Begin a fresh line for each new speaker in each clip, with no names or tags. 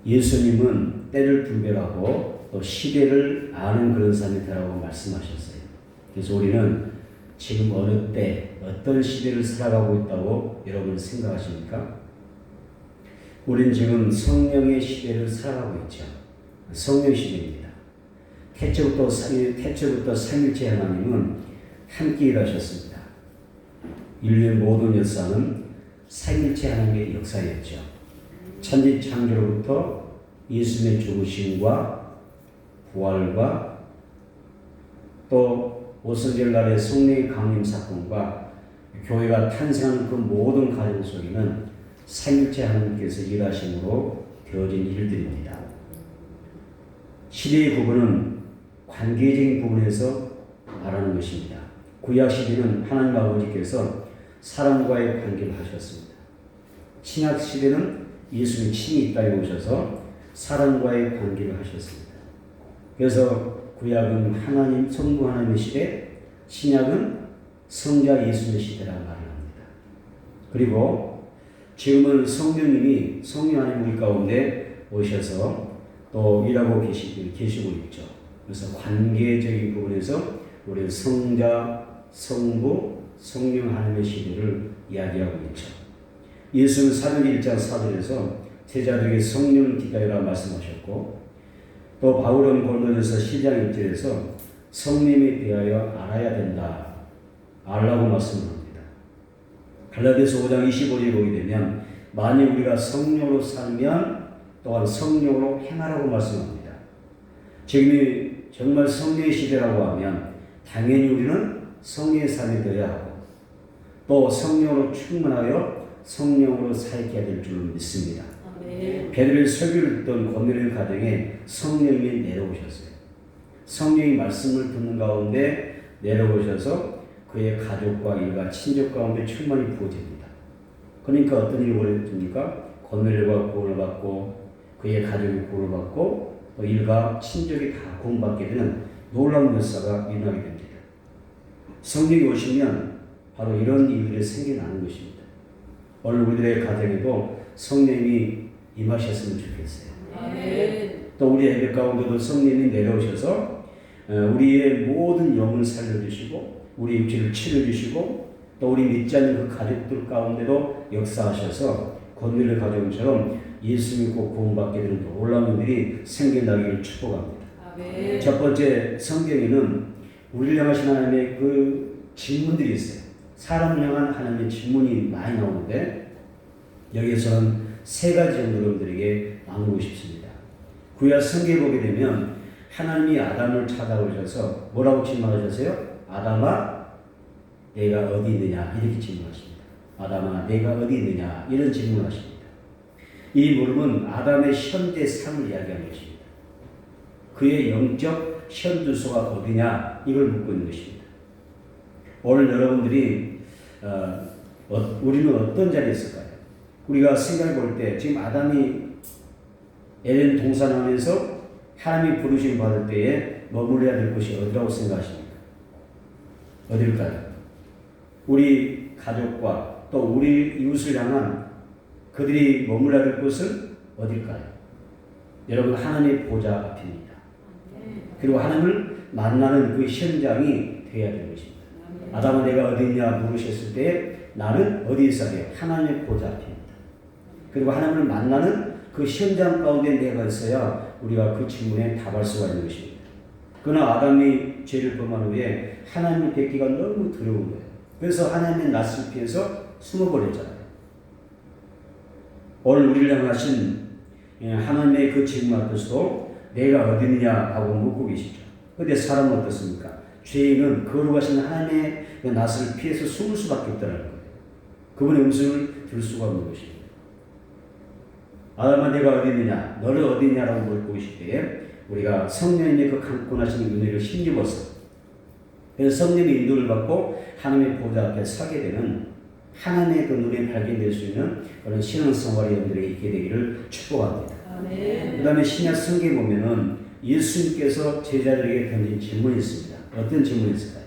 예수님은 때를 분별하고 또 시대를 아는 그런 사람이 되라고 말씀하셨어요. 그래서 우리는 지금 어느 때 어떤 시대를 살아가고 있다고 여러분 생각하십니까? 우리는 지금 성령의 시대를 살아가고 있죠. 성령 시대입니다. 태초부터 삼일체 하나님은 함께 일하셨습니다. 인류의 모든 역사는 삼일체 하나님의 역사였죠. 천지 창조로부터 예수님의 죽으심과 부활과 또 오순절 날의 성령의 강림 사건과 교회가 탄생하는 그 모든 과정 속에는 삼일체 하나님께서 일하심으로 되어진 일들입니다. 시대의 구분은 관계적인 부분에서 말하는 것입니다. 구약 시대는 하나님 아버지께서 사람과의 관계를 하셨습니다. 신약 시대는 예수님 친히 이 땅에 오셔서 사람과의 관계를 하셨습니다. 그래서 구약은 하나님, 성부 하나님의 시대, 신약은 성자 예수님의 시대라고 말을 합니다. 그리고 지금은 성령님이 성령 하나님 우리 가운데 오셔서 또 일하고 계시고 있죠. 그래서 관계적인 부분에서 우리는 성자, 성부, 성령 하나님의 시대를 이야기하고 있죠. 예수는 사도행 1장 4절에서 제자들에게 성령을 기다리라 말씀하셨고 또 바울은 고린도전서 10장 1절에서 성령에 대하여 알아야 된다. 알라고 말씀합니다. 갈라디아서 5장 25절에 보게 되면 만일 우리가 성령으로 살면 또한 성령으로 행하라고 말씀합니다. 지금이 정말 성령의 시대라고 하면 당연히 우리는 성령의 삶이 되어야 하고 또 성령으로 충만하여 성령으로 살게 될 줄 믿습니다. 베드로의 설교를 듣던 고넬료 가정에 성령이 내려오셨어요. 성령이 말씀을 듣는 가운데 내려오셔서 그의 가족과 일가 친족 가운데 충만히 부어집니다. 그러니까 어떤 일이 벌어집니까? 고넬료가 구원을 받고 그의 가족이 구원을 받고 또 일가 친족이 다 구원받게 되는 놀라운 역사가 일어나게 됩니다. 성령이 오시면 바로 이런 일들이 생겨나는 것입니다. 오늘 우리들의 가정에도 성령이 임하셨으면 좋겠어요. 또 우리 예배 가운데도 성령이 내려오셔서 우리의 모든 영을 살려주시고 우리 육체를 치료주시고 또 우리 믿지 않는 그 가족들 가운데도 역사하셔서 고넬료 가족처럼 예수 믿고 구원받게 되는 놀라운 일이 생겨나기를 축복합니다. 첫 번째, 성경에는 우리를 향하신 하나님의 그 질문들이 있어요. 사람을 향한 하나님의 질문이 많이 나오는데 여기에서는 세 가지 정도 여러분들에게 나누고 싶습니다. 구약 성경에 보게 되면 하나님이 아담을 찾아오셔서 뭐라고 질문하셨어요? 아담아 내가 어디 있느냐 이렇게 질문하십니다. 아담아 내가 어디 있느냐 이런 질문하십니다. 이 물음은 아담의 현재 삶을 이야기하는 것입니다. 그의 영적 현주소가 어디냐 이걸 묻고 있는 것입니다. 오늘 여러분들이 우리는 어떤 자리에 있을까요? 우리가 생각해 볼 때 지금 아담이 에덴 동산하면서 하나님이 부르심 받을 때에 머물러야 될 곳이 어디라고 생각하십니까? 어딜까요? 우리 가족과 또 우리 이웃을 향한 그들이 머물러야 될 곳은 어딜까요? 여러분 하나님의 보좌 앞입니다. 그리고 하나님을 만나는 그 현장이 되어야 되는 것입니다. 아담은 내가 어디 있냐 물으셨을 때 나는 어디에 있어야 돼요? 하나님의 보좌 앞입니다. 그리고 하나님을 만나는 그 현장 가운데 내가 있어야 우리가 그 질문에 답할 수가 있는 것입니다. 그러나 아담이 죄를 범한 후에 하나님을 뵙기가 너무 두려운 거예요. 그래서 하나님의 낯을 피해서 숨어버렸잖아요. 오늘 우리를 향하신 하나님의 그 질문 앞에서도 내가 어디 있느냐 하고 묻고 계시죠. 그런데 사람은 어떻습니까? 죄인은 거룩하신 하나님의 낯을 피해서 숨을 수밖에 없다는 거예요. 그분의 음성을 들을 수가 없는 것입니다. 아담아 내가 어디 있느냐 너는 어디 있냐라고 물고 계실 때에 우리가 성령님의 그 강권하신 은혜를 힘입어서 그래서 성령의 인도를 받고 하나님의 보좌 앞에 서게 되는 하나님의 그 눈에 발견될 수 있는 그런 신앙생활이 여러분들에게 있게 되기를 축복합니다. 그 다음에 신약 성경에 보면은 예수님께서 제자들에게 던진 질문이 있습니다. 어떤 질문이 있을까요?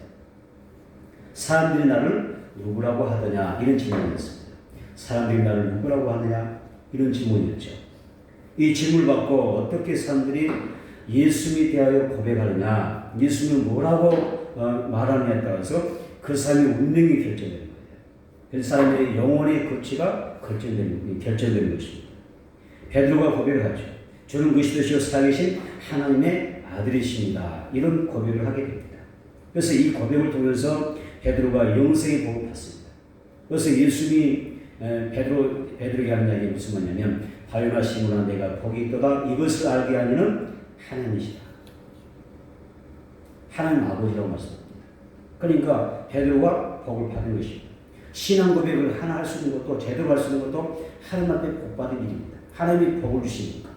사람들이 나를 누구라고 하더냐 이런 질문이었습니다. 사람들이 나를 누구라고 하느냐 이런 질문이었죠. 이 질문을 받고 어떻게 사람들이 예수님에 대하여 고백하느냐, 예수님은 뭐라고 말하느냐에 따라서 그 사람의 운명이 결정되는 거예요. 그 사람의 영혼의 거치가 결정되는 것입니다. 베드로가 고백을 하죠. 저는 그리스도시요 살아계신 하나님의 아들이십니다. 이런 고백을 하게 됩니다. 그래서 이 고백을 통해서 베드로가 영생의 복을 받습니다. 그래서 예수님이 베드로에게 하는 이야기가 무슨 말이냐면 바요나 시몬아 내가 복이 있도다 이것을 알게 하는 하나님이시다. 하나님 아버지라고 말씀합니다. 그러니까 베드로가 복을 받은 것입니다. 신앙 고백을 하나 할 수 있는 것도 제대로 할 수 있는 것도 하나님 앞에 복 받은 일입니다. 하나님이 복을 주시니까.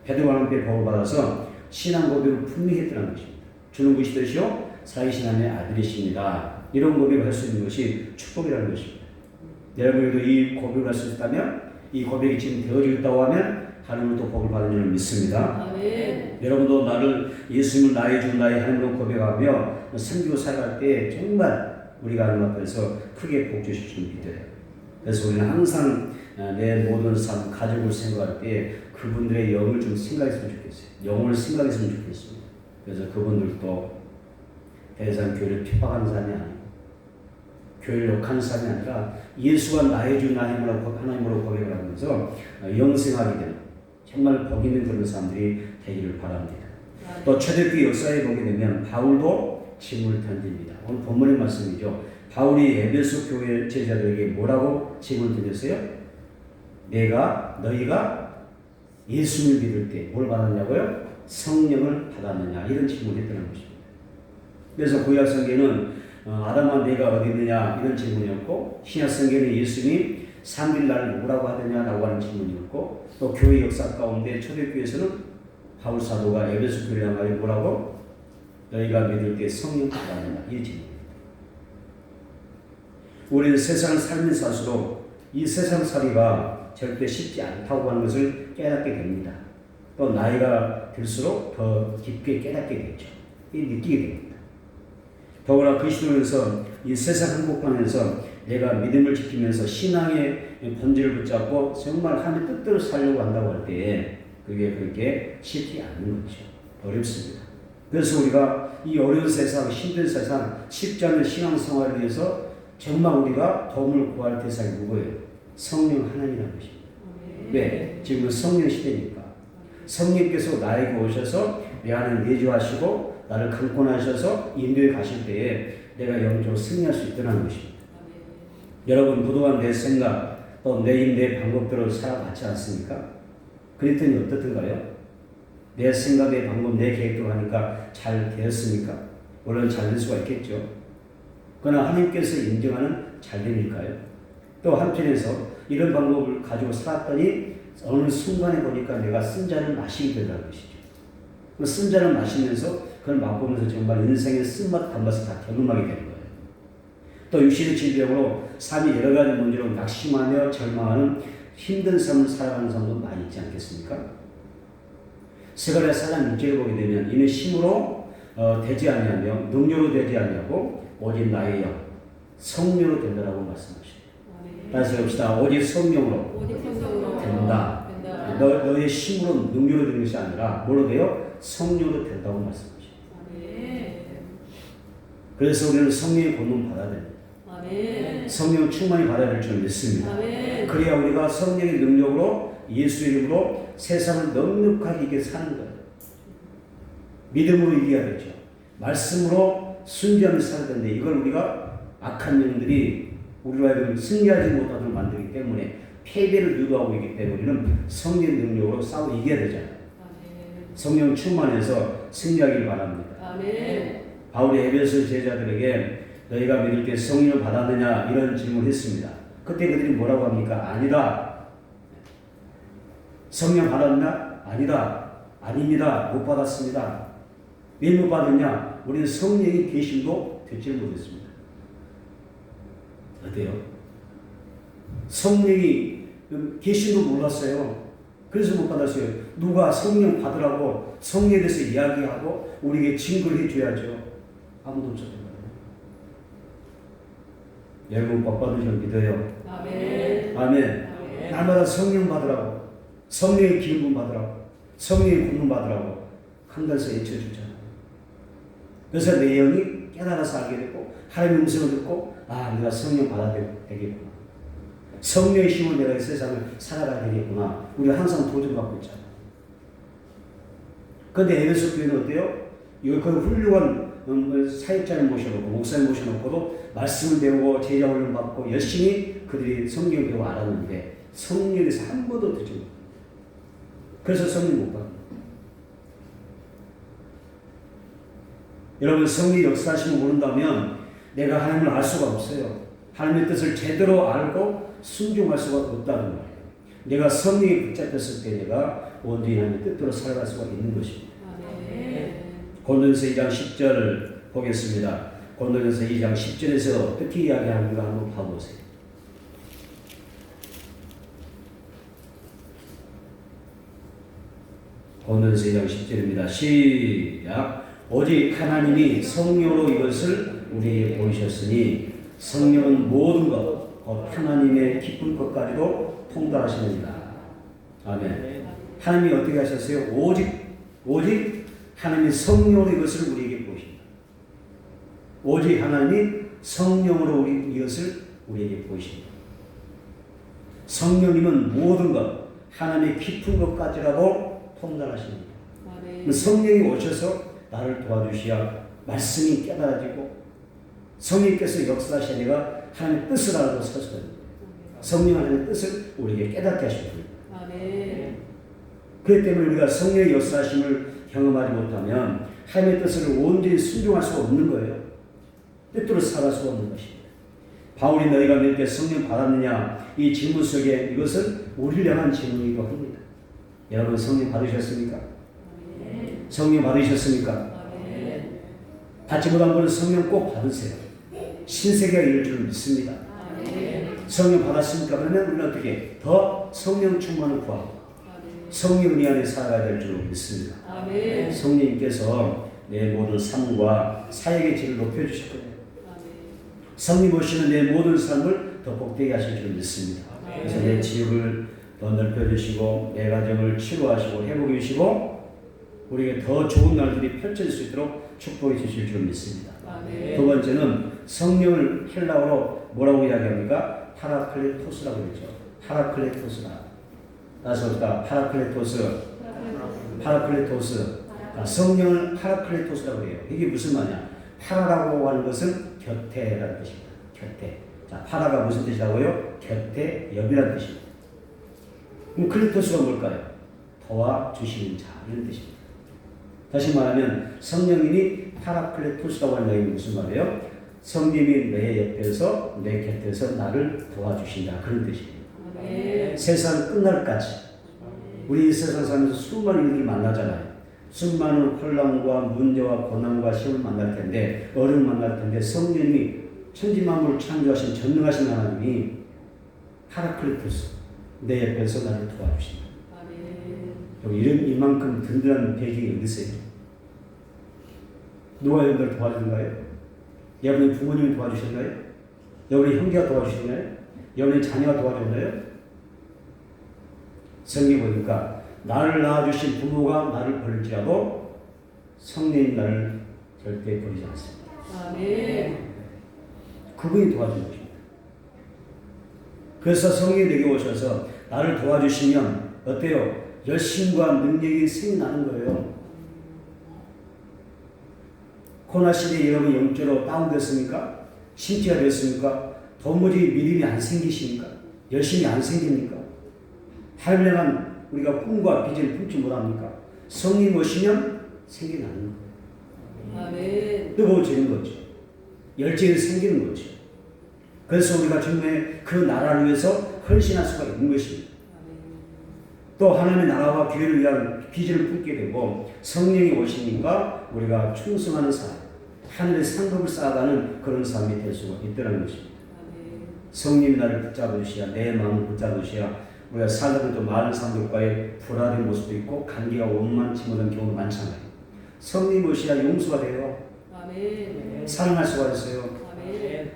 베드로가 하나님께 복을 받아서 신앙 고백을 분명히 했다는 것입니다. 주는 그리스도시요 살아계신 하나님의 아들이십니다. 이런 고백을 할 수 있는 것이 축복이라는 것입니다. 여러분들도 이 고백을 할 수 있다면 이 고백이 지금 되어지고 있다고 하면 하나님은 또 복을 받는 줄 믿습니다.
아멘.
여러분도 나를 예수님을 나의 주 나의 하나님으로 고백하며 섬기고 살아갈 때 정말 우리가 하나님 앞에서 크게 복 주실 줄 믿어요. 그래서 우리는 항상 내 모든 삶, 가족을 생각할 때 그분들의 영을 좀 생각했으면 좋겠어요. 영혼을 생각했으면 좋겠습니다. 그래서 그분들도 대상 교회를 핍박하는 사람이 아니고 교회를 욕하는 사람이 아니라 예수가 나의 주 나의 하나님으로 고백을 하면서 영생하게 되는 정말 복 있는 그런 사람들이 되기를 바랍니다. 또 초대교회 역사에 보게 되면 바울도 짐을 던집니다. 오늘 본문의 말씀이죠. 바울이 에베소 교회 제자들에게 뭐라고 짐을 던졌어요? 너희가 예수를 믿을 때 뭘 받았냐고요? 성령을 받았느냐 이런 질문을 했다는 것입니다. 그래서 구약 성경에는 아담아 네가 어디 있느냐 이런 질문이었고 신약 성경에 예수님이 3일 날 뭐라고 하느냐라고 하는 질문이었고 또 교회 역사 가운데 초대교회에서는 바울 사도가 에베소 교회에 향하여 뭐라고? 너희가 믿을 때 성령 받았느냐 이 질문입니다. 우리는 세상을 살면 살수록 이 세상 살이가 절대 쉽지 않다고 하는 것을 깨닫게 됩니다. 또 나이가 들수록 더 깊게 깨닫게 되죠. 느끼게 됩니다. 더구나 그리스도에서 이 세상 한복판에서 내가 믿음을 지키면서 신앙의 본질을 붙잡고 정말 하나님의 뜻대로 살려고 한다고 할 때 그게 그렇게 쉽지 않는 거죠. 어렵습니다. 그래서 우리가 이 어려운 세상, 힘든 세상, 쉽지 않은 신앙생활을 위해서 정말 우리가 도움을 구할 대상이 누구예요? 성령 하나님이라는 것입니다. 왜? 지금은 성령 시대니까. 성령께서 나에게 오셔서 내 안에 내주하시고 나를 강권하셔서 인도에 가실 때에 내가 영적으로 승리할 수 있다는 것입니다. 여러분 그동안 내 생각 또 내 방법대로 살아갔지 않습니까? 그랬더니 어떻든가요? 내 생각의 방법, 내 계획대로 하니까 잘 되었습니까? 물론 잘 될 수가 있겠죠. 그러나 하나님께서 인정하는 잘됨일까요? 또 한편에서 이런 방법을 가지고 살았더니 어느 순간에 보니까 내가 쓴 잔을 마시게 된다는 것이죠. 쓴 잔을 마시면서 그걸 맛보면서 정말 인생의 쓴맛 단맛을 다 경험하게 되는 거예요. 또 육신의 질병으로 삶이 여러 가지 문제로 낙심하며 절망하는 힘든 삶을 살아가는 사람도 많이 있지 않겠습니까? 세간의 사람 일제를 보게 되면 이는 힘으로 되지 아니하며 능력으로 되지 아니하고 오직 나의 영 성령으로 된다라고 말씀하십니다. 다시 해봅시다. 오직 성령으로 된다. 너의 힘으로 능력으로 되는 것이 아니라 뭘로 돼요? 성령으로 된다고 말씀하십니다. 그래서 우리는 성령의 권능 받아야 됩니다. 성령 충만히 받아야 될 줄 믿습니다. 그래야 우리가 성령의 능력으로 예수의 이름으로 세상을 넉넉하게 이겨 사는 거예요. 믿음으로 이겨야 되죠. 말씀으로 순전히 살아야 되는데 이걸 우리가 악한 영들이 우리로 하여금 승리하지 못하도록 만들기 때문에 패배를 유도하고 있기 때문에 우리는 성령의 능력으로 싸워 이겨야 되잖아요. 성령 충만해서 승리하기를 바랍니다. 바울이 에베소 제자들에게 너희가 믿을 때 성령을 받았느냐 이런 질문을 했습니다. 그때 그들이 뭐라고 합니까? 아니다. 성령 받았나? 아니다. 아닙니다. 못 받았습니다. 왜 못 받았냐? 우리는 성령이 계심도 듣지 못했습니다. 어때요? 성령이 계심도 몰랐어요. 그래서 못 받았어요. 누가 성령 받으라고 성령에 대해서 이야기하고 우리에게 증거를 해줘야죠. 아무도 없었던 거예요. 여러분 복 받으시면 믿어요. 아멘. 날마다 성령 받으라고 성령의 기름 받으라고, 성령의 공급 받으라고 한 달서 외쳐주잖아. 그래서 내 영이 깨달아서 알게 되고 하나님의 음성을 듣고 내가 성령 받아야 되겠구나. 성령의 힘을 내가 이 세상을 살아가야 되겠구나. 우리가 항상 도전받고 있잖아. 그런데 에베소 교회는 어때요? 그 훌륭한 사역자를 모셔놓고 목사를 모셔놓고도 말씀을 배우고 제자 훈련 받고 열심히 그들이 성경 배우고 알았는데 성령에서 한 번도 듣지 못해요. 그래서 성령 못 받는 거예요. 여러분, 성령 역사하심을 모른다면 내가 하나님을 알 수가 없어요. 하나님의 뜻을 제대로 알고 순종할 수가 없다는 말이에요. 내가 성령에 붙잡혔을 때 내가 온전히 하나님의 뜻대로 살아갈 수가 있는 것입니다. 고린도전서 2장 10절 보겠습니다. 고린도전서 2장 10절에서 어떻게 이야기하는가 한번 봐보세요. 고린도전서 2장 10절입니다. 시작. 오직 하나님이 성령으로 이것을 우리에게 보이셨으니 성령은 모든 것, 곧 하나님의 기쁜 것까지도 통달하시느니라. 아멘. 하나님이 어떻게 하셨어요? 오직 하나님이 성령으로 이것을 우리에게 보이신다. 오직 하나님이 성령으로 이것을 우리에게 보이신다. 성령님은 모든 것, 하나님의 깊은 것까지라도 통달하십니다. 성령이 오셔서 나를 도와주셔야 말씀이 깨달아지고 성령께서 역사하셔야 내가 하나님의 뜻을 알고 서서 됩니다. 성령 하나님의 뜻을 우리에게 깨닫게 하십니다. 그렇기 때문에 우리가 성령의 역사하심을 경험하지 못하면 하나님의 뜻을 온전히 순종할 수가 없는 거예요. 뜻대로 살아갈 수가 없는 것입니다. 바울이 너희가 너희께 성령 받았느냐 이 질문 속에 이것은 우리를 향한 질문이기도 합니다. 여러분 성령 받으셨습니까? 성령 받으셨습니까? 받지 못한 분은 성령 꼭 받으세요. 신세계가 이럴 줄 믿습니다. 성령 받았습니까? 그러면 우리는 어떻게 더 성령 충만을 구하고 성령 은혜 안에 살아가야 될 줄 믿습니다. 성령님께서 내 모든 삶과 사역의 질을 높여주실 거예요. 성령 오시는 내 모든 삶을 더 복되게 하실 줄 믿습니다. 그래서 내 지역을 더 넓혀주시고 내 가정을 치료하시고 회복해 주시고 우리에게 더 좋은 날들이 펼쳐질 수 있도록 축복해 주실 줄 믿습니다. 두 번째는 성령을 헬라어로 뭐라고 이야기합니까? 파라클레토스라고 그러죠. 파라클레토스라. 다시 파라클레토스. 성령을 파라클레토스라고 해요. 이게 무슨 말이냐? 파라라고 하는 것은 곁에라는 뜻입니다. 곁에. 자, 파라가 무슨 뜻이라고요? 곁에, 옆이라는 뜻입니다. 그럼 클레토스가 뭘까요? 도와주시는 자, 이런 뜻입니다. 다시 말하면 성령님이 파라클레토스라고 하는 얘기는 무슨 말이에요? 성령님이 내 옆에서 내 곁에서 나를 도와주신다, 그런 뜻입니다. 세상 끝날까지 우리 이 세상 살면서 수많은 일들을 만나잖아요. 수많은 혼란과 문제와 고난과 시험을 만날 텐데 어려움을 만날 텐데 성령님이 천지만물을 창조하신 전능하신 하나님이 파라클레토스 내 옆에서 나를 도와주신다. 여기 이만큼 든든한 배경이 어디 있어요? 누가 여러분들 도와주는가요? 여러분의 부모님이 도와주셨나요? 여러분의 형제가 도와주셨나요? 여러분의 자녀가 도와줬나요? 성경에 보니까 나를 낳아주신 부모가 나를 버릴지라도 성령님 나를 절대 버리지 않습니다. 그분이 도와준 것입니다. 그래서 성령이 내게 오셔서 나를 도와주시면 어때요? 열심과 능력이 생겨나는 거예요. 코로나 시대에 여러분 영적으로 다운됐습니까? 신체가 됐습니까? 도무지 믿음이 안 생기십니까? 열심이 안 생깁니까? 하늘에만 우리가 꿈과 비전을 품지 못합니까? 성령 오시면 생겨나는 거예요. 뜨거워지는 거죠. 열정이 생기는 거죠. 그래서 우리가 정말 그 나라를 위해서 헌신할 수가 있는 것입니다. 또 하나님의 나라와 교회를 위한 비전을 품게 되고 성령이 오시니까 우리가 충성하는 삶, 하늘의 상급을 쌓아가는 그런 삶이 될 수가 있다는 것입니다. 성령이 나를 붙잡으셔야 내 마음을 붙잡으셔야 우리가 살다 또 많은 사람들과의 불화된 모습도 있고 관계가 원만치 못한 경우도 많잖아요. 성령이 오셔야 용서가 돼요. 사랑할 수가 있어요.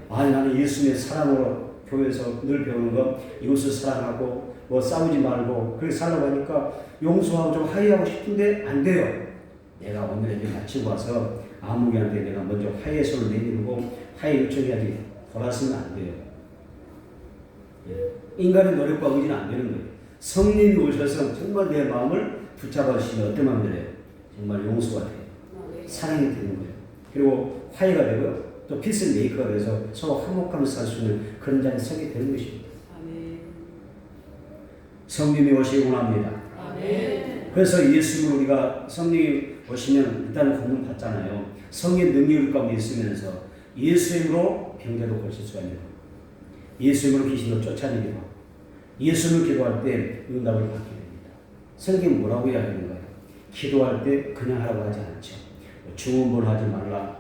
아니 나는 예수님의 사랑으로 교회에서 늘 배우는 것 이웃을 사랑하고 뭐 싸우지 말고 그렇게 살라고 하니까 용서하고 좀 화해하고 싶은데 안 돼요. 내가 오늘 이제 마치고 와서 아무개한테 내가 먼저 화해 손을 내밀고 화해 요청해야지 돌아서면 안 돼요. 인간의 노력과 의지는 안 되는 거예요. 성령이 오셔서 정말 내 마음을 붙잡아 주시면 어떤 마음이 돼요? 정말 용서가 돼요. 사랑이 되는 거예요. 그리고 화해가 되고요. 또 피스 메이커가 돼서 서로 화목하면서 살 수 있는 그런 자리에 서게 되는 것입니다. 성령이 오시기 원합니다. 그래서 예수님을 우리가 성령이 오시면 일단 권능 받잖아요. 성령의 능력이 우리 가운데 있으면서 예수님으로 병자도 고칠 수가 있는 거예요. 예수님으로 귀신을 쫓아내기도 하고 예수님을 기도할 때 응답을 받게 됩니다. 성경이 뭐라고 이야기하는 거예요? 기도할 때 그냥 하라고 하지 않죠. 중언부를 하지 말라.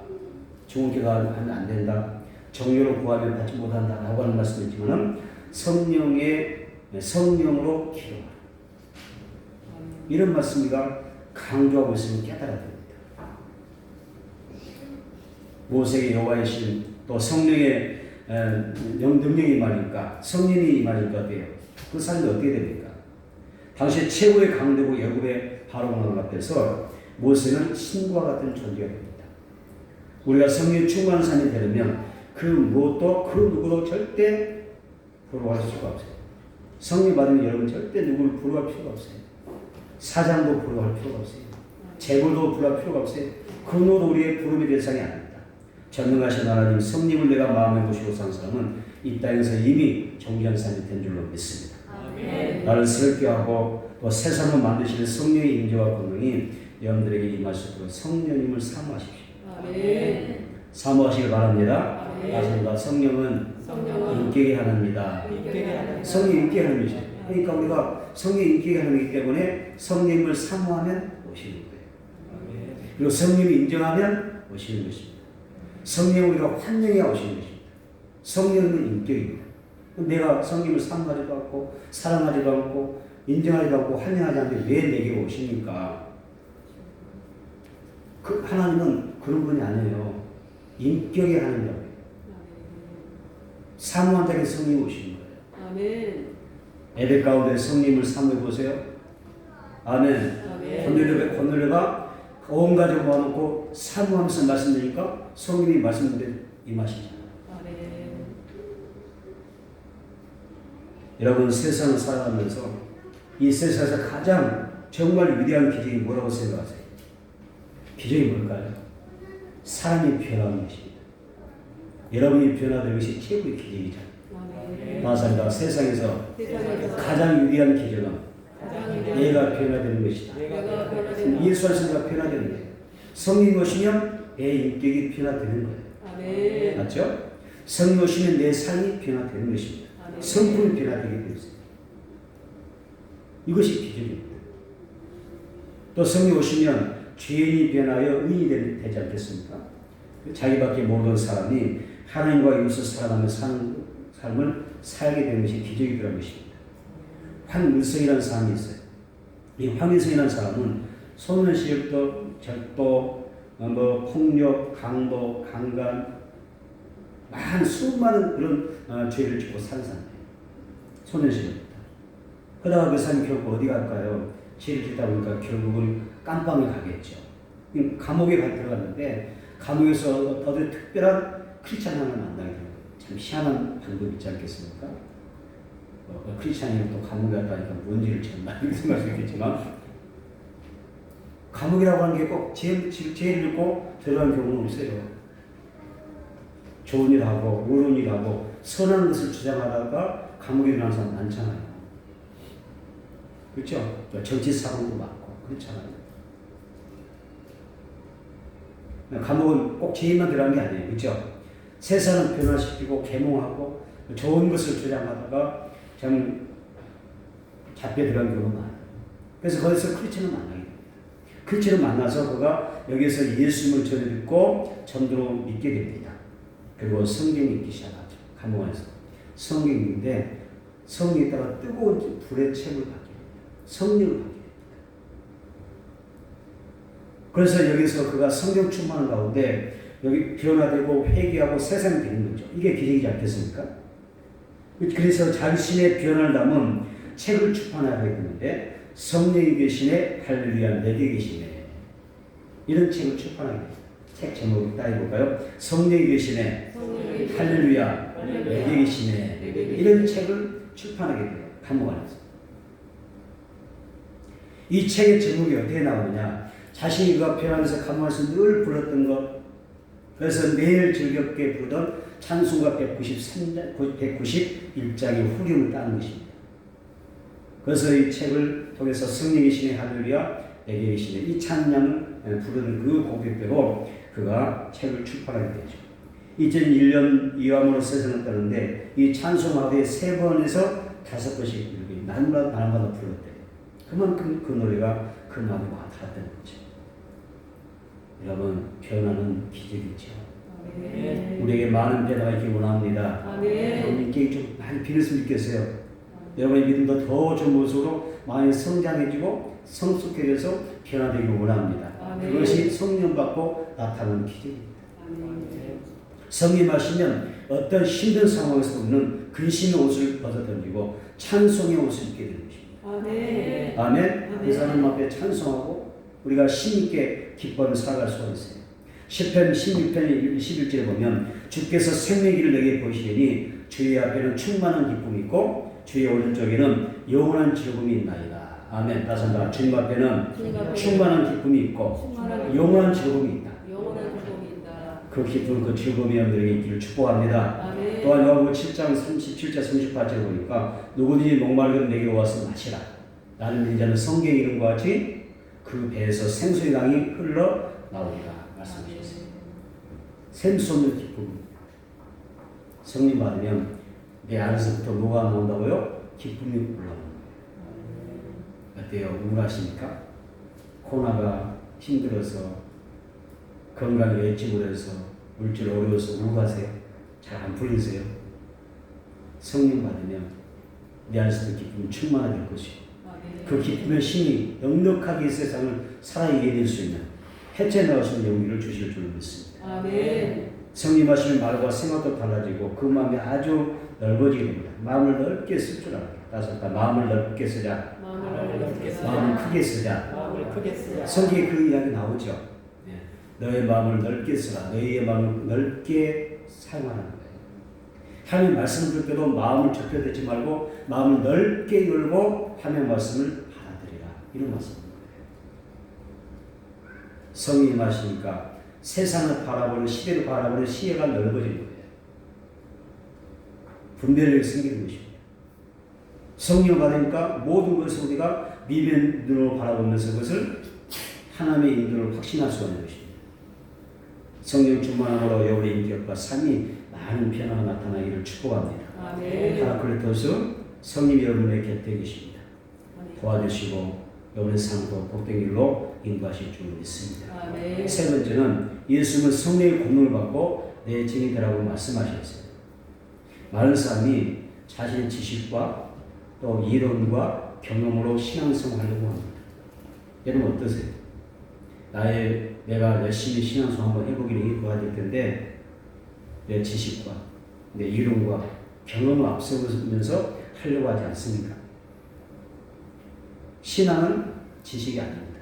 중언 기도하면 안 된다. 정료로 구하면 받지 못한다. 라고 하는 말씀이 있지만 성령으로 기도하라. 이런 말씀이가 강조하고 있으면 깨달아야 됩니다. 모세에게 여호와의 신, 또 성령의 능력이 임하니까 성령이 임하니까 돼요. 그 사람이 어떻게 됩니까? 당시 최고의 강대국 애굽의 바로왕 앞에서 모세는 신과 같은 존재가 됩니다. 우리가 성령이 충만한 사람이 되려면 그 무엇도 그 누구도 절대 부러워할 수가 없어요. 성령 받으면 여러분 절대 누구를 부러워할 필요가 없어요. 사장도 부러워할 필요가 없어요. 재물도 부러워할 필요가 없어요. 그 누구도 우리의 부름의 대상이 아닙니다. 전능하신 하나님 성령을 내가 마음에 모시고 산 사람은 이 땅에서 이미 정죄한 사람이 된 줄로 믿습니다. 아멘. 나를 새롭게 하고 또 새 사람을 만드시는 성령의 임재와 권능이 여러분들에게 임하시도록 성령님을 사모하십시오. 아멘. 사모하시길 바랍니다. 아멘. 성령은 인격의 하나입니다. 성령 인격의 하나님이죠. 그러니까 우리가 성령 인격의 하나님이기 때문에 성령을 사모하면 오시는 거예요. 그리고 성령을 인정하면 오시는 것입니다. 성령 우리가 환영해야 오시는 것입니다. 성령은 인격입니다. 내가 성령을 사모하지도 않고 사랑하지도 않고 인정하지도 않고 환영하지 않는데 왜 내게 오십니까? 그 하나님은 그런 분이 아니에요. 인격의 하나님이라고 해요. 사모한 자에게 성령이 오시는 거예요. 아멘. 예배 가운데 성령을 사모해 보세요. 아멘. 고넬료가 온 가족 모아놓고 사모하면서 말씀드리니까 성령이 말씀대로 임하시잖아요. 여러분 세상을 살아가면서 이 세상에서 가장 정말 위대한 기적이 뭐라고 생각하세요? 기적이 뭘까요? 사람이 변하는 것입니다. 여러분이 변화되는 것이 최고의 기적이잖아요. 맞습니다. 세상에서 가장 위대한 기적은 내가 변화되는 것이다. 예수 안에서 변화되는 거예요. 성령이 오시면 내 인격이 변화되는 거예요. 맞죠? 성령이 오시면 내 삶이 변화되는 것입니다. 성품이 변화되게 되어 있습니다. 이것이 기적입니다. 또 성령이 오시면 죄인이 변하여 의인이 되지 않겠습니까? 자기밖에 모르는 사람이 하나님과 이웃을 사랑하며 사는 삶을 살게 되는 것이 기적이라는 것입니다. 황일성이라는 사람이 있어요. 이 황일성이라는 사람은 소년시절부터 절도, 폭력, 강도, 강간, 수많은 그런 죄를 짓고 사는 사람이에요. 소년시절부터. 그러다가 그 사람이 결국 어디 갈까요? 죄를 짓다 보니까 결국은 깜빵에 가겠죠. 감옥에 들어갔는데 감옥에서 어떤 특별한 크리스찬 하나를 만나게 돼요. 참 희한한 방법이 있지 않겠습니까? 크리스찬이 또 감옥에 갔다니까 뭔 일을 쳤나 이렇게 생각할 수 있겠지만 감옥이라고 하는 게 꼭 죄를 짓고 들어가는 경우는 없어요. 좋은 일하고 옳은 일하고 선한 것을 주장하다가 감옥에 들어가는 사람 많잖아요. 그렇죠? 정치 사고도 많고 그렇잖아요. 감옥은 꼭 죄인만 들어가는 게 아니에요. 그렇죠? 세상을 변화시키고 계몽하고 좋은 것을 주장하다가 참 잡혀 들어간 경우가 많아요. 그래서 거기서 크리스천을 만나게 됩니다. 크리스천을 만나서 그가 여기서 예수님을 전해 듣고 전도로 믿게 됩니다. 그리고 성경이 읽기 시작하죠. 감옥 안에서. 성경인데 성경에다가 뜨거운 불의 챔을 받게 됩니다. 성령을 받게 됩니다. 그래서 여기서 그가 성령 충만한 가운데 여기 변화되고 회개하고 세상이 되는 거죠. 이게 기적이지 않겠습니까? 그래서 자신의 변화를 담은 책을 출판하게 됐는데 성령이 계시네 할렐루야 내게 계시네 이런 책을 출판하게 됐어요. 책 제목이 딱 해볼까요? 성령이 계시네 할렐루야 내게 계시네 이런 책을 출판하게 돼요. 감옥 안에서. 이 책의 제목이 어떻게 나오느냐 자신이 그 앞에 하면서 감옥에서 늘 불렀던 것 그래서 매일 즐겁게 부르던 찬송가 191장의 후렴을 따는 것입니다. 그래서 이 책을 통해서 성령이 계시네 할렐루야 내게 계시네 이 찬양을 부르는 그 고백대로 그가 책을 출판하게 되죠. 2001년 이화문으로 세상을 떠났는데 이 찬송하루에 3번에서 5번씩 이렇게 날마다 불렀대요. 그만큼 그 노래가 그 마음에 와닿았던 거죠. 여러분 변화는 기적이죠. 우리에게 많은 변화가 있기 원합니다. 여러분께 좀 많이 빌었으면 좋겠어요. 여러분의 믿음도 더 좋은 모습으로 많이 성장해지고 성숙해져서 변화되길 원합니다. 그것이 성령 받고 나타나는 기적입니다. 성령 하시면 어떤 힘든 상황에서 우리는 근심의 옷을 벗어던지고 찬송의 옷을 입게 되는 것입니다. 아멘. 그 사람 앞에 찬송하고 우리가 힘있게 기뻐하며 살아갈 수가 있어요. 시편 16편 21절에 보면 주께서 생명길을 내게 보시리니 주의 앞에는 충만한 기쁨이 있고 주의 오른쪽에는 영원한 즐거움이 있나이다. 아멘. 다시 한번 주님 앞에는 충만한 기쁨이 있고 영원한 즐거움이 있다. 그 기쁨, 그 즐거움이 여러분들에게 있기를 축복합니다. 또한 요한복음 7장 37절 38절 보니까 누구든지 목마르거든 내게 와서 마시라. 나는 믿는 자는 성경 이름과 같이 그 배에서 생수의 강이 흘러 나오리라 말씀하셨어요. 샘솟는 기쁨. 성령 받으면 내 안에서부터 뭐가 나온다고요? 기쁨이 올라옵니다. 어때요? 우울하십니까? 코로나가 힘들어서 건강이 예측을 해서 물질 어려워서 우울하세요? 잘 안 풀리세요? 성령 받으면 내 안에서도 기쁨이 충만하게 될 것이고 그 기쁨의 힘이 넉넉하게 세상을 살아이겨낼 수 있는 헤쳐나갈 수 있는 용기를 주실 줄 믿습니다. 성령 하시면 말과 생각도 달라지고 그 마음이 아주 넓어지게 됩니다. 마음을 넓게 쓸 줄 알아요. 다섯 번 마음을 넓게 쓰자. 마음을 크게 쓰자. 성경에 그 이야기 나오죠. 너의 마음을 넓게 쓰라. 너희의 마음을 넓게 사용하는 거예요. 하나님 말씀을 들을 때도 마음을 좁혀대지 말고 마음을 넓게 열고 하나님 말씀을 받아들이라. 이런 말씀입니다. 성령이 마시니까 세상을 바라보는 시대를 바라보는 시야가 넓어지는 거예요. 분별력이 생기는 것입니다. 성령을 받으니까 모든 것을 우리가 믿음의 눈으로 바라보면서 그것을 하나님의 인도를 확신할 수 있는 것입니다. 성령 충만함으로 여러분의 인격과 삶이 많은 변화가 나타나기를 축복합니다. 파라클레토스 성령 여러분의 곁에 계십니다. 도와주시고 여러분의 삶도 복된 길로 인도하실 줄 믿습니다. 세 번째는 예수님은 성령의 공로를 받고 내 증인이 되라고 말씀하셨어요. 많은 사람이 자신의 지식과 또 이론과 경험으로 신앙생활하려고 합니다. 여러분 어떠세요? 내가 열심히 신앙생활 한번 해보기를 도와줄 텐데 내 지식과 내 이론과 경험을 앞세우면서 하려고 하지 않습니까? 신앙은 지식이 아닙니다.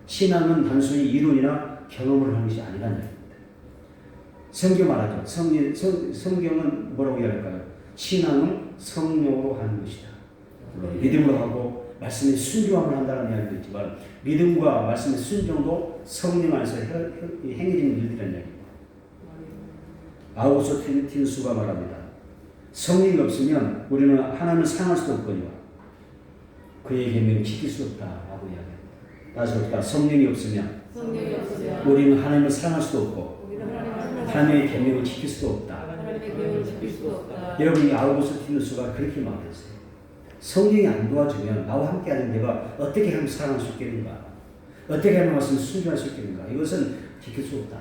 신앙은 단순히 이론이나 경험을 하는 것이 아니라는 얘기입니다. 성경 말하죠. 성경은 뭐라고 이야기할까요? 신앙은 성령으로 하는 것이다. 물론 믿음으로 하고 말씀에 순종함을 한다는 이야기도 있지만 믿음과 말씀의 순종도 성령 안에서 행해지는 일들이라는 이야기입니다. 아우구스티누스가 말합니다. 성령이 없으면 우리는 하나님을 사랑할 수도 없거니와 그의 계명을 지킬 수 없다라고 이야기합니다. 다시 볼까? 성령이 없으면 우리는 하나님을 사랑할 수도 없고 하나님의 계명을 지킬 수도 없다. 여러분이 아우구스티누스가 그렇게 말했어요. 성령이 안 도와주면 나와 함께 하는 내가 어떻게 하면 사랑할 수 있겠는가? 어떻게 하면 말씀을 순종할 수 있겠는가? 이것은 지킬 수 없다.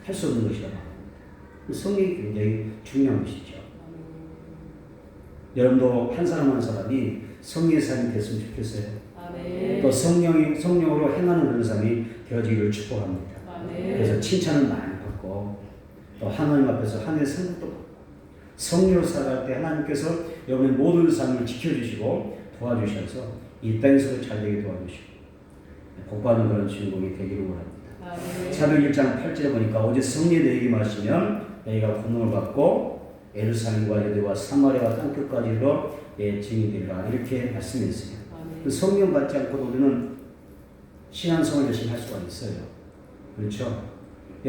할 수 없는 것이다. 성령이 굉장히 중요한 것이죠. 여러분도 한 사람 한 사람이 성령의 삶이 됐으면 좋겠어요. 또 성령으로 행하는 그런 사람이 되어지기를 축복합니다. 그래서 칭찬을 많이 받고 또 하나님 앞에서 하늘의 상급도 받고 성령으로 살아갈 때 하나님께서 여러분의 모든 삶을 지켜주시고 도와주셔서 이 땅에서도 잘되게 도와주시고 복받는 그런 주인공이 되기를 원합니다. 사도행 1장 8절에 보니까 오직 성령이 너희에게 임하시면 너희가 권능을 받고 예루살렘과 유대와 사마리아와 땅끝까지 이르러 내 증인이 되리라 이렇게 말씀했어요. 그 성령 받지 않고도 우리는 신앙생활 열심히 할 수가 있어요. 그렇죠?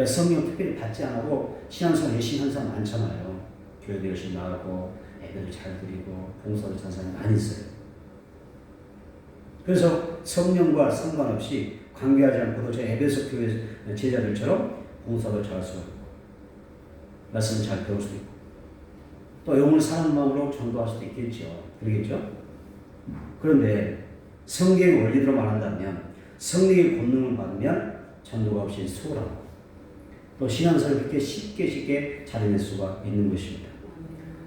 성령 특별히 받지 않고 신앙생활 열심히 하는 사람 많잖아요. 교회도 열심히 나가고 애들을 잘 드리고 봉사도 잘하는 사람이 많이 있어요. 그래서 성령과 상관없이 관계하지 않고도 저 에베소 교회 제자들처럼 봉사도 잘할 수가 있고 말씀을 잘 배울 수도 있고 또 영을 사는 마음으로 전도할 수도 있겠죠. 그러겠죠? 그런데 성경의 원리대로 말한다면 성령의 권능을 받으면 전도가 없이 소홀하고 또 신앙생활을 그렇게 쉽게 잘해낼 수가 있는 것입니다.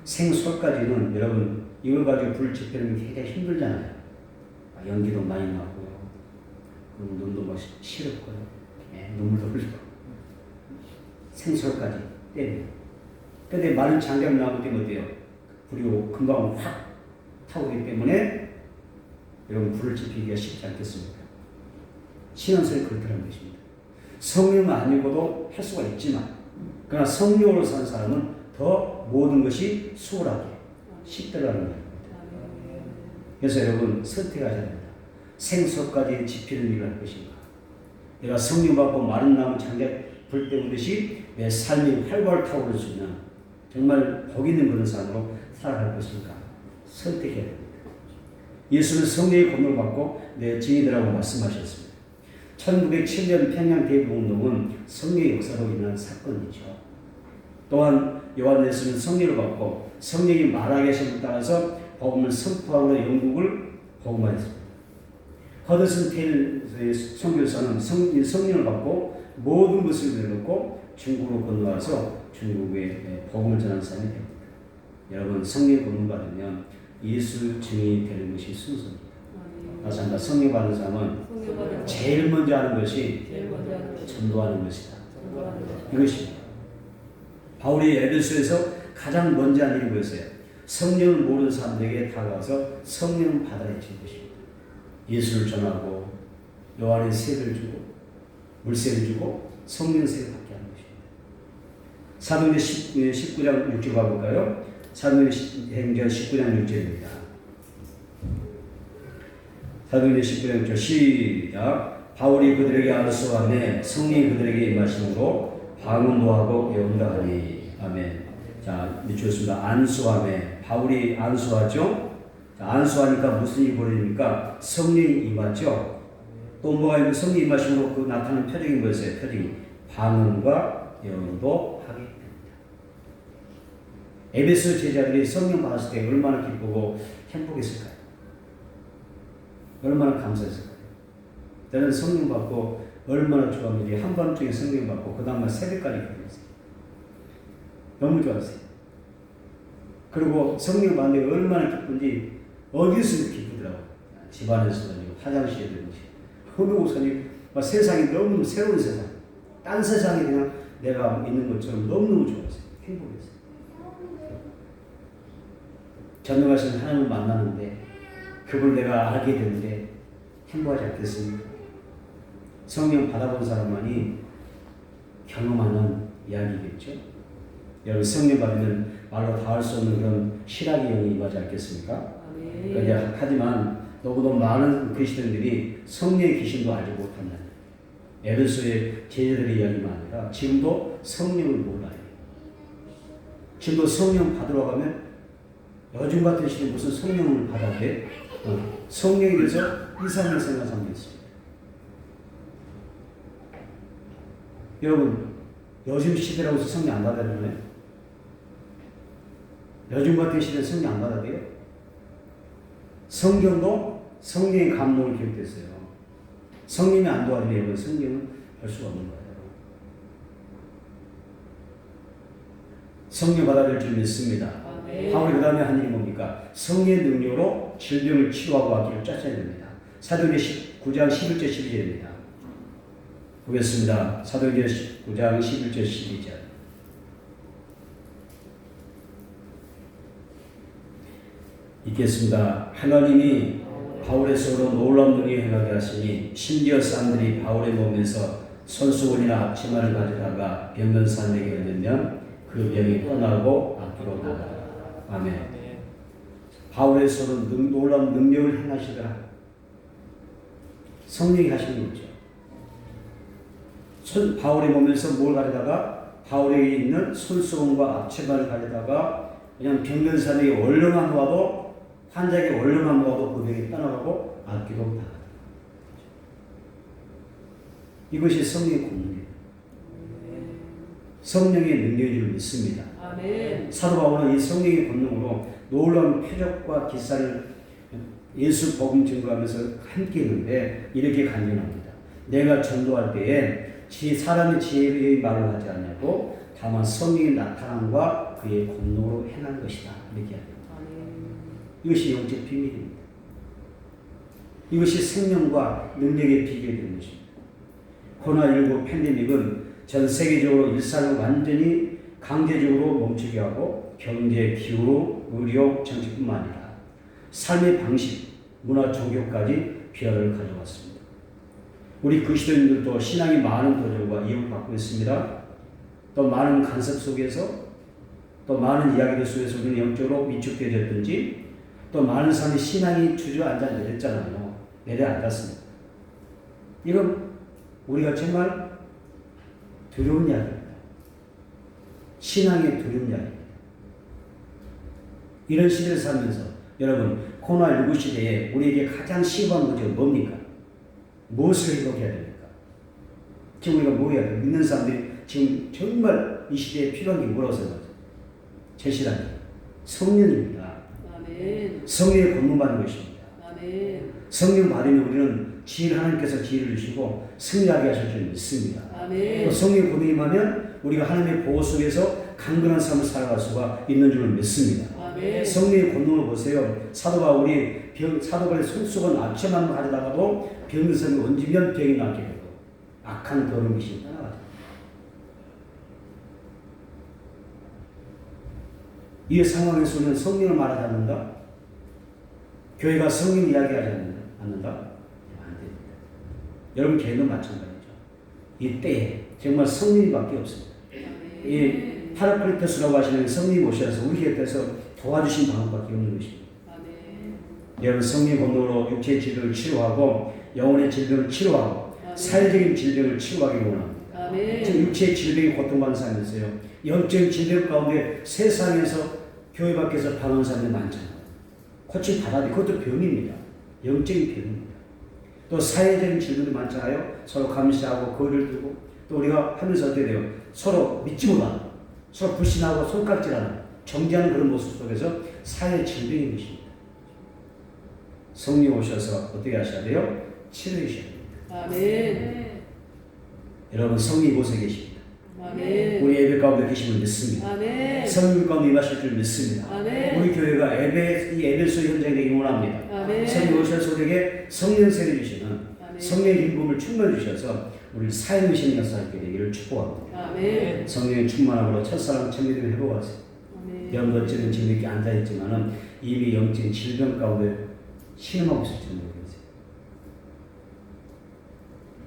생설까지는 여러분 이걸 가지고 불 지피는 게 굉장히 힘들잖아요. 연기도 많이 나고요. 눈도 막 시렵고요. 눈물도 흘리고 생설까지 때려요. 근데 마른 장갑 나무 때문에 어때요? 불이 금방 확 타오르기 때문에 여러분 불을 지피기가 쉽지 않겠습니까? 신앙생활이 그렇다는 것입니다. 성령 아니고도 할 수가 있지만 그러나 성령으로 사는 사람은 더 모든 것이 수월하게 쉽더라는 겁니다. 그래서 여러분 선택하셔야 됩니다. 생수까지 지피는 일을 할 것인가? 내가 성령 받고 마른 나무 장작 불 때우듯이 내 삶이 활발 타오를 수 있는 정말 복 있는 그런 삶으로 살아갈 것인가? 선택해야 됩니다. 예수는 성령의 권능을 받고 내 증인이라고 말씀하셨습니다. 1907년 평양 대북운동은 성령의 역사로 인한 사건이죠. 또한 요한네스는 성령을 받고 성령이 말하게 하심을 따라서 복음을 선포하고 영국을 복음화했습니다. 허드슨 테일의 선교사는 성령을 받고 모든 것을 내놓고 중국으로 건너와서 중국에 복음을 전하는 사람이 됩니다. 여러분 성령의 권능 받으면 예수 증인이 되는 것이 순서입니다. 다시 한번 성령 받는 사람은 제일 먼저 하는 것이 전도하는 것이다. 이것입니다. 바울이 에베소에서 가장 먼저 한 일이 뭐였어요? 성령을 모르는 사람들에게 다가가서 성령을 받아야 할 것입니다. 예수를 전하고 요한의 세를 주고 물세를 주고 성령 세를 받게 하는 것입니다. 사도행전 19장 6절 가볼까요? 사도행전 19장 6절입니다. 사도행전 19장 6절 시작. 바울이 그들에게 안수하매 성령이 그들에게 임하심으로 방언도 하고 예언도 하니. 아멘. 자, 좋습니다. 안수하매 바울이 안수하죠. 자, 안수하니까 무슨 일이 벌어집니까? 성령이 임하죠. 또 뭐가 있는 성령이 임하심으로 그 나타나는 표정이 뭐였어요? 표정이 방언과 예언도 하게 됩니다. 에베소 제자들이 성령 받았을 때 얼마나 기쁘고 행복했을까요? 얼마나 감사했을까요? 저는 성령 받고 얼마나 좋았는지 한밤중에 성령 받고 그 다음날 새벽까지 기도했어요. 너무 좋았어요. 그리고 성령 받는데 얼마나 기쁜지 어디서 기쁘더라고요. 집안에서든지 화장실이든지 어느 곳이든지 세상이 너무 새로운 세상, 딴 세상에 그냥 내가 있는 것처럼 너무너무 좋았어요. 행복했어요. 전능하신 하나님을 만나는데 그걸 내가 알게 되는데 행복하지 않겠습니까? 성령 받아본 사람만이 경험하는 이야기겠죠. 여러분 성령 받으면 말로 다 할 수 없는 그런 실학의 영이 임하지 않겠습니까? 그러니까 하지만 너무도 많은 그리스도인들이 성령의 귀신도 알지 못한다. 에베소의 제자들의 이야기만 아니라 지금도 성령을 몰라요. 지금도 성령 받으러 가면 요즘 같은 시대에 무슨 성령을 받아야 돼? 성령에 대해서 이상하게 생각하는 사람도 있습니다. 여러분 요즘 시대라고 해서 성령 안 받아야 되나요? 요즘 같은 시대에 성령 안 받아야 돼요? 성경도 성령의 감동을 기록했어요. 성령이 안 도와주면 여러분 성경은 할 수가 없는 거예요. 성령 받아야 될 줄 믿습니다. 바울이 그 다음에 한 일이 뭡니까? 성령의 능력으로 질병을 치료하고 왔기를 쫓아야 됩니다. 사도행전 9장 11절 12절입니다. 보겠습니다. 사도행전 9장 11절 12절. 읽겠습니다. 하나님이 바울의 손으로 놀라운 능력을 행하게 하시니 심지어 사람들이 바울의 몸에서 손수건이나 앞치마를 가져다가 병든 사람에게 얹으면 그 병이 떠나고 앞으로 나가라. 아멘. 바울의 손으로 놀라운 능력을 행하시더라. 성령이 하시는 거죠. 바울의 몸에서 뭘 가져다가 바울에게 있는 손수건과 앞치마를 가져다가 그냥 병든 사람에게 얼른만 놓아도 환자에게 얼른만 놓아도 그 병이 떠나가고 앞뒤로 나가다. 이것이 성령의 권능이에요. 성령의 능력인 줄 믿습니다.
아멘.
사도 바울은 이 성령의 권능으로 놀라운 표적과 기사를 예수 복음 증거하면서 함께 했는데 이렇게 간증합니다. 내가 전도할 때에 사람의 지혜의 말을 하지 않냐고 다만 성령의 나타남과 그의 권능으로 행한 것이다. 이렇게 합니다. 이것이 영적 비밀입니다. 이것이 생명과 능력의 비결이 되는 것입니다. 코로나19 팬데믹은 전 세계적으로 일상을 완전히 강제적으로 멈추게 하고 경제, 기후, 의료, 정치뿐만 아니라 삶의 방식, 문화, 종교까지 변화를 가져왔습니다. 우리 그리스도인들도 신앙이 많은 도전과 이유를 받고 있습니다. 또 많은 간섭 속에서 또 많은 이야기들 속에서 우리는 영적으로 위축되어졌든지 또 많은 사람이 신앙이 주저앉아 내렸잖아요. 내려앉았습니다. 이건 우리가 정말 두려운 이야기입니다. 신앙의 두려운 이야기입니다. 이런 시대를 살면서 여러분 코로나19 시대에 우리에게 가장 심한 문제가 뭡니까? 무엇을 회복해야 됩니까? 지금 우리가 뭐 해야 돼요? 믿는 사람들이 지금 정말 이 시대에 필요한 게 뭐라고 생각하세요? 제시라는 성령입니다.
아멘.
성령의 권능받는 것입니다.
아멘.
성령 받으면 우리는 하나님께서 지혜를 주시고 승리하게 하실 줄 믿습니다.
아멘.
또 성령의 권능이 임하면 우리가 하나님의 보호 속에서 강건한 삶을 살아갈 수가 있는 줄 믿습니다.
아멘.
성령의 권능을 보세요. 사도 바울의 손수건 앞치마만 가져다가도 병든 사람이 얹으면 병이 낫게 되고 악한 더러운 귀신이 떠나가죠. 이 상황에서는 성령을 말하지 않는다? 교회가 성령 이야기하지 않는다? 안 됩니다. 여러분 교회도 마찬가지죠. 이 때에 정말 성령밖에 없습니다. 이 파라클리토스라고 하시는 성령이 오셔서 우리 곁에서 도와주신 방법밖에 없는 것입니다. 여러분 성령의 권능으로 육체의 질병을 치료하고 영혼의 질병을 치료하고 사회적인 질병을 치료하기 원합니다. 지금 육체의 질병이 고통받는 사람이 있어요. 영적인 질병 가운데 세상에서 교회 밖에서 방황하는 사람들이 많잖아요. 고침 받아야 돼. 그것도 병입니다. 영적인 병입니다. 또 사회적인 질병도 많잖아요. 서로 감시하고 거리를 두고 또 우리가 하면서 어떻게 돼요? 서로 믿지 못하는, 서로 불신하고 손깍질하는, 정죄하는 그런 모습 속에서 사회 질병인 것입니다. 성령 오셔서 어떻게 하셔야 돼요? 치료해 주셔야 됩니다.
아멘.
여러분 성령 이곳에 계십니다.
아멘.
우리 예배 가운데 계심을 믿습니다.
아멘.
성령 가운데 임하실 줄 믿습니다.
아멘. 우리
교회가 이 에베소 현장이 되기 원합니다.
아멘.
성령 오셔서 우리에게 성령 세례 주시는 성령의 기쁨을 충만해 주셔서 우리 사역의 역사하게 되기를 축복합니다.
아멘.
성령의 충만함으로 첫사랑 천미를 회복하세요. 여러분 어쩌면 지금 이렇게 앉아있지만은 이미 영적인 질병 가운데 신음하고 있을지 모르겠어요.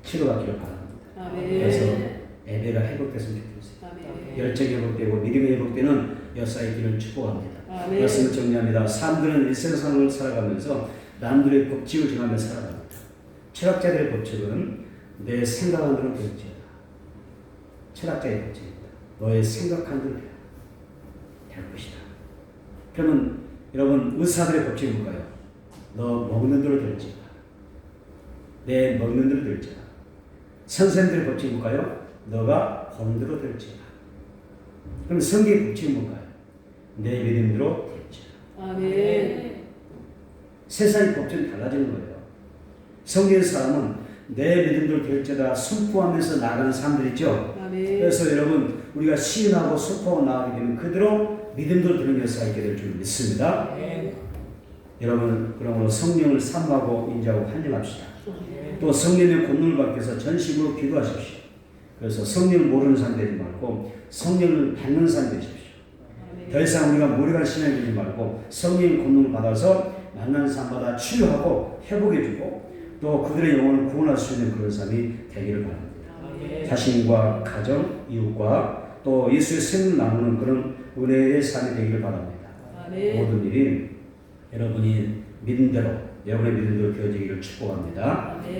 치료받기를 바랍니다.
아멘.
그래서 예배가 회복됐으면 좋겠어요.
아멘.
열정이 회복되고 믿음이 회복되는 역사의 길을 축복합니다.
아멘.
말씀을 정리합니다. 사람들은 일생생을 살아가면서 남들의 법칙을 정하며 살아갑니다. 철학자들의 법칙은 내 생각한 대로 될지어다. 철학자의 법칙입니다. 너의 생각한 대로 될 것이다. 그러면 여러분 의사들의 법칙이 뭘까요? 너 먹는 대로 될지어다. 내 먹는 대로 될지어다. 선생님들의 법칙이 뭘까요? 너가 보는 대로 될지어다. 그럼 성경의 법칙이 뭘까요? 내 믿음대로 될지어다.
아멘.
세상의 법칙은 달라지는 거예요. 성경의 사람은 내 믿음대로 될지어다 선포하면서 나가는 사람들이죠.
아멘.
그래서 여러분 우리가 시인하고 선포하고 나가게 되면 그대로 믿음대로 되는 역사가 있게 될 줄 믿습니다.
아멘.
여러분 그러므로 성령을 사모하고 인정하고 환영합시다. 또 성령의 권능을 받기 위해서 전심으로 기도하십시오. 그래서 성령을 모르는 사람 되지 말고 성령을 받는 사람 되십시오. 더 이상 우리가 무력한 신앙이 되지 말고 성령의 권능을 받아서 만난 사람마다 치유하고 회복해주고 또 그들의 영혼을 구원할 수 있는 그런 삶이 되기를 바랍니다. 자신과 가정, 이웃과 또 예수의 생명을 나누는 그런 은혜의 삶이 되기를 바랍니다. 모든 일이 여러분이 믿음대로 여러분의 믿음대로 되어지기를 축복합니다.